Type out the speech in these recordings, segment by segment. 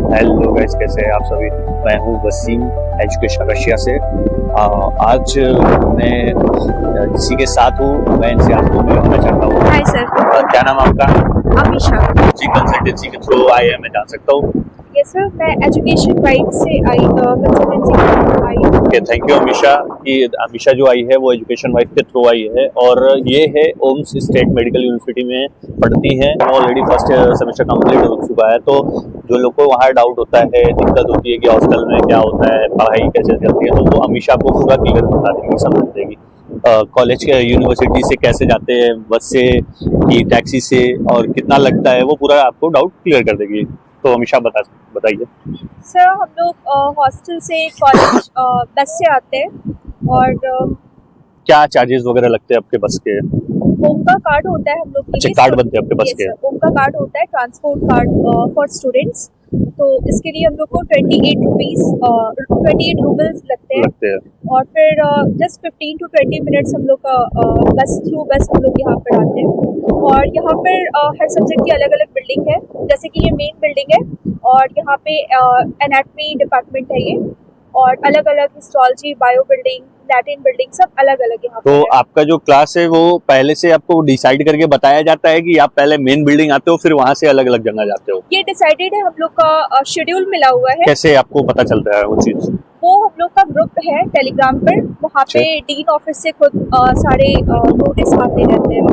Hello guys, कैसे हैं आप सभी। मैं हूं वसीम, एजुकेशन रशिया से। आज मैं किसी के साथ हूं, मैं इनसे आपको मिलवाना चाहता हूं। Hi sir. क्या नाम है आपका? अमीशा। जी, कंसल्टेंसी के थ्रू आए हैं, मैं जान सकता हूँ? यस सर, मैं एजुकेशन वाइब से आई, कंसल्टेंसी के थ्रू आई हूँ। Okay, thank you Amisha. कि अमीशा जो आई है वो एजुकेशन वाइफ के थ्रू आई है, और ये है ओम्स स्टेट मेडिकल यूनिवर्सिटी में पढ़ती हैं। ऑलरेडी फर्स्ट सेमेस्टर कंप्लीट हो चुका है। तो जो लोग को वहाँ डाउट होता है, दिक्कत होती है कि हॉस्टल में क्या होता है, पढ़ाई कैसे चलती है, तो वो अमीशा आपको पूरा क्लियर बता देगी, समझ देगी। कॉलेज के यूनिवर्सिटी से कैसे जाते हैं, बस से कि टैक्सी से, और कितना लगता है, वो पूरा आपको डाउट क्लियर कर देगी। तो अमीशा बताइए। सर, हम लोग हॉस्टल से कॉलेज बस से आते हैं, और क्या चार्जेस वगैरह लगते हैं आपके बस के? ओम का कार्ड होता है हम लोग के अच्छा, लिए। कार्ड बनते हैं आपके बस के? ओम का कार्ड होता है, ट्रांसपोर्ट कार्ड फॉर स्टूडेंट्स। तो इसके लिए हम लोग को 28 रूबल्स लगते हैं। और फिर जस्ट 15 to 20 मिनट्स हम लोग का बस हम लोग यहाँ पर आते हैं। और यहाँ पर हर सब्जेक्ट की अलग अलग बिल्डिंग है। जैसे कि ये मेन बिल्डिंग है, और यहाँ पे एनाटमी डिपार्टमेंट है ये, और अलग अलग histology, bio building, Latin building, सब अलग अलग यहाँ तो पर है। आपका जो क्लास है वो पहले से आपको डिसाइड करके बताया जाता है कि आप पहले मेन बिल्डिंग आते हो, फिर वहां से अलग अलग जगह जाते हो? ये डिसाइडेड है, हम लोग का शेड्यूल मिला हुआ है। कैसे आपको पता चलता है वो चीज? वो हम लोग का ग्रुप है टेलीग्राम पर, वहाँ पे डीन ऑफिस से खुद सारे नोटिस आते रहते हैं।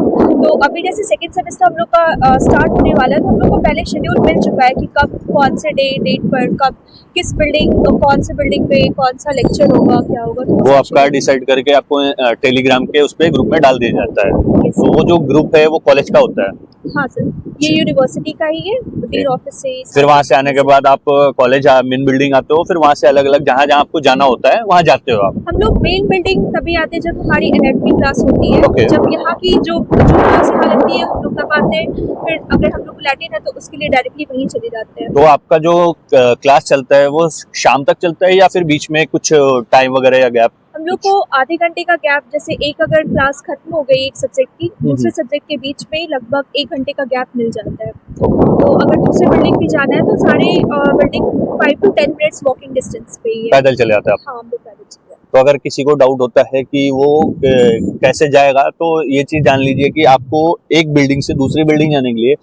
तो अभी जैसे सेकंड सेमेस्टर हम लोग का स्टार्ट होने वाला है, तो हम लोग को पहले शेड्यूल मिल चुका है कि कब, कौन से डेट पर, कब किस बिल्डिंग, कौन से बिल्डिंग पे कौन सा लेक्चर होगा, क्या होगा। तो वो आपका डिसाइड करके आपको टेलीग्राम के उस पे ग्रुप में डाल दिया जाता है। तो वो जो ग्रुप है वो कॉलेज का होता है? हाँ सर, ये यूनिवर्सिटी का ही है, डीन ऑफिस से। फिर वहां से आने के बाद आप कॉलेज मेन बिल्डिंग आते हो, फिर वहां से अलग अलग जहाँ जहाँ आपको जाना होता है वहां जाते हो आप? हम लोग मेन बिल्डिंग तभी आते हैं जब हमारी एनाटमी क्लास होती है। Okay. जब यहाँ की जो क्लास यहाँ लगती है, हम लोग तब आते हैं। फिर अगर हम लोग लैटिन है तो उसके लिए डायरेक्टली वहीं चले जाते हैं। तो आपका जो क्लास चलता है वो शाम तक चलता है, या फिर बीच में कुछ टाइम वगैरह या गैप? हम लोग को आधे घंटे का गैप, जैसे एक अगर क्लास खत्म हो गई एक सब्जेक्ट की, दूसरे सब्जेक्ट के बीच में लगभग 1 घंटे का गैप मिल जाता है। तो अगर दूसरे बिल्डिंग भी जाना है तो सारे building 5 to 10 minutes walking distance पे ही है। पैदल चले जाते हैं आप? हाँ, हम लोग पैदल चले जाते हैं। तो अगर किसी को डाउट होता है कि वो कैसे जाएगा, तो ये चीज जान लीजिए कि आपको एक बिल्डिंग से दूसरी बिल्डिंग जाने के लिए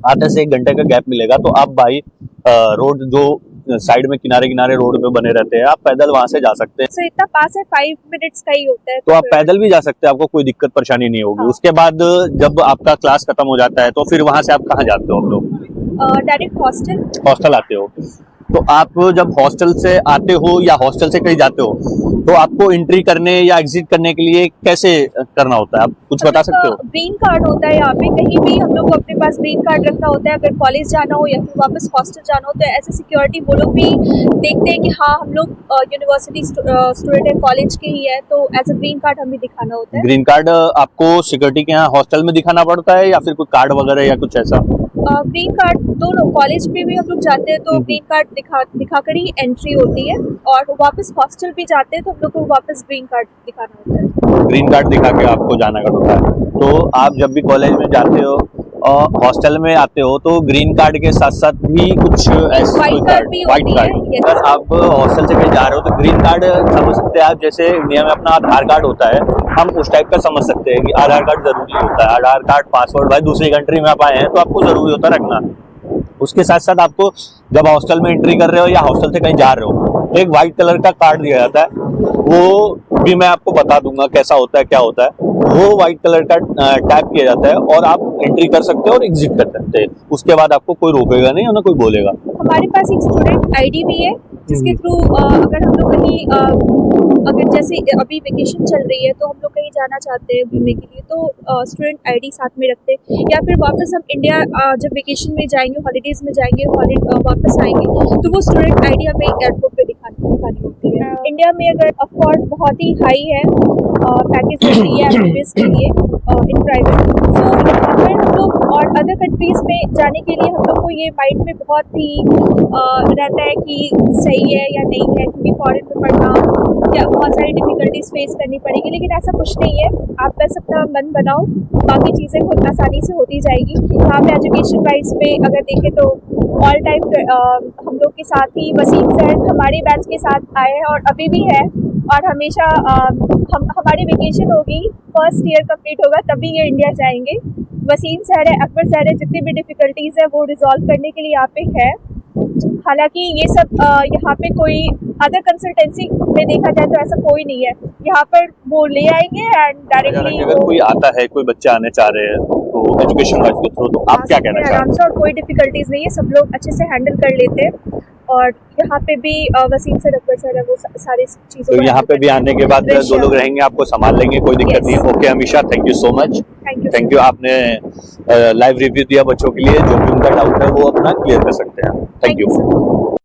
आधे से 1 घंटे का गैप मिलेगा। तो आप बाई रोड, जो साइड में किनारे किनारे रोड पे बने रहते हैं, आप पैदल वहां से जा सकते हैं। सर, इतना पास है, 5 मिनट्स का ही होता है। तो आप पैदल भी जा सकते हैं, आपको कोई दिक्कत परेशानी नहीं होगी। हाँ। उसके बाद जब आपका क्लास खत्म हो जाता है, तो फिर वहां से आप कहाँ जाते हो? आप लोग डायरेक्ट हॉस्टल आते हो? तो आप जब हॉस्टल से आते हो या हॉस्टल से कहीं जाते हो, तो आपको एंट्री करने या एग्जिट करने के लिए कैसे करना होता है, आप कुछ बता सकते हो? ग्रीन कार्ड होता है यहाँ पे, कहीं भी हम लोग को अपने पास ग्रीन कार्ड रखना होता है। अगर कॉलेज जाना हो या फिर वापस हॉस्टल जाना हो, तो ऐसे सिक्योरिटी वो लोग भी देखते हैं कि हाँ, हम लोग यूनिवर्सिटी स्टूडेंट है, कॉलेज के ही है, तो एज अ ग्रीन कार्ड हमें दिखाना होता है। ग्रीन कार्ड आपको सिक्योरिटी के यहाँ हॉस्टल में दिखाना पड़ता है, या फिर कोई कार्ड वगैरह या कुछ ऐसा? ग्रीन कार्ड दोनों, कॉलेज में भी हम लोग जाते हैं तो ग्रीन कार्ड दिखाकर ही एंट्री होती है, और वापस हॉस्टल भी जाते हैं तो हम लोग को वापस ग्रीन कार्ड दिखाना होता है। ग्रीन कार्ड दिखा के आपको जाना होता है। तो आप जब भी कॉलेज में जाते हो और हॉस्टल में आते हो, तो ग्रीन कार्ड के साथ साथ भी कुछ ऐसे व्हाइट कार्ड भी व्हाइट होती है। कार्ड, अगर आप हॉस्टल से कहीं जा रहे हो तो ग्रीन कार्ड समझ सकते हैं आप, जैसे इंडिया में अपना आधार कार्ड होता है, हम उस टाइप का समझ सकते हैं कि आधार कार्ड जरूरी होता है। आधार कार्ड, पासवर्ड, भाई दूसरी कंट्री में आप आए हैं तो आपको जरूरी होता है रखना। उसके साथ साथ आपको जब हॉस्टल में एंट्री कर रहे हो या हॉस्टल से कहीं जा रहे हो, तो एक व्हाइट कलर का कार्ड दिया जाता है। वो भी मैं आपको बता दूंगा कैसा होता है, क्या होता है। वो व्हाइट कलर का टैप किया जाता है और आप एंट्री कर सकते हो और एग्जिट कर सकते हैं। उसके बाद आपको कोई रोकेगा नहीं और ना कोई बोलेगा। हमारे पास एक स्टूडेंट आईडी भी है, जिसके थ्रू अगर हम लोग कहीं अगर जैसे अभी वेकेशन चल रही है तो हम लोग कहीं जाना चाहते हैं घूमने के लिए, तो स्टूडेंट आईडी साथ में रखते हैं। या फिर वापस हम इंडिया जब वेकेशन में जाएंगे, हॉलीडेज में जाएंगे, वापस आएंगे, तो वो स्टूडेंट आईडी हमें एयरपोर्ट पे दिखानी होती है। इंडिया में अगर ऑफकोर्स बहुत ही हाई है पैकेज होती है एमबीबीएस के लिए इन प्राइवेट, तो यहाँ पर हम लोग और अदर कंट्रीज़ में जाने के लिए हम लोग को ये माइंड में बहुत ही रहता है कि सही है या नहीं है, क्योंकि फॉरेन में पढ़ना या बहुत सारी डिफ़िकल्टीज फेस करनी पड़ेगी, लेकिन ऐसा कुछ नहीं है। आप बस अपना मन बनाओ, बाकी चीज़ें खुद आसानी से होती जाएगी। यहाँ पे एजुकेशन वाइज में अगर देखें तो ऑल टाइम हम लोग के साथ ही वसीम सर हमारे बैच के साथ आए हैं और अभी भी है, और हमेशा हमारी वेकेशन होगी, फर्स्ट ईयर कंप्लीट होगा तभी ये इंडिया जाएंगे। वसीम सर है, अकबर सर है, जितनी भी डिफ़िकल्टीज़ है वो रिजॉल्व करने के लिए यहाँ पे है। हालांकि ये सब यहाँ पे कोई अदर कंसल्टेंसी में देखा जाए तो ऐसा कोई नहीं है, यहाँ पर वो ले आएंगे एंड डायरेक्टली। अगर कोई आता है, कोई बच्चे आने चाह रहे हैं तो एजुकेशन वाइज के थ्रू, तो आप क्या कहना चाहते हैं? आराम से, और कोई डिफिकल्टीज नहीं है, सब लोग अच्छे से हैंडल कर लेते हैं। और यहाँ पे भी वसीम सर, अकबर सर है, वो सारी चीज़ों तो को यहाँ पे भी आने के बाद Yes, दो लोग रहेंगे, आपको संभाल लेंगे, कोई दिक्कत नहीं है। Okay Amisha, thank you so much. Thank you, आपने लाइव रिव्यू दिया बच्चों के लिए, जो भी उनका डाउट है वो अपना क्लियर कर सकते हैं। Thank you.